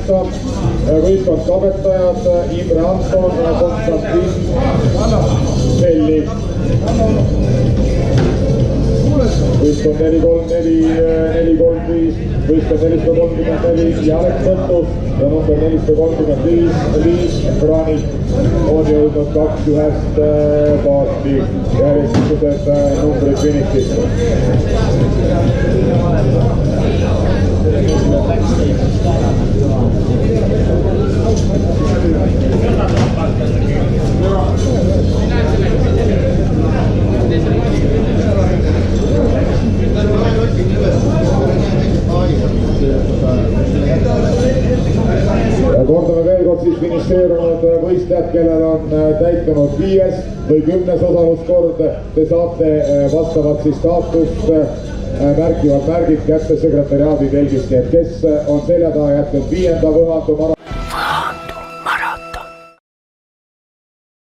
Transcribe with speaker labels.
Speaker 1: 8, võistkond kabetajad Imre Anton, Konstantin Selli. võistkond 4-3-4, 4-3-5, võistkond 434 Jarek Sõntus ja number 435 Liis Kranik on jõudnud 2-1 paati järjestused numbrid finišis. Kordame veel kord siis finišeerunud võistlejad, kellel on täitunud 5. või 10. osaluskord. Te saate vastavat siis staatust märkivad märgid kätte sekretäriaadi telgist, et kes on selja taha jätnud 5. võhandu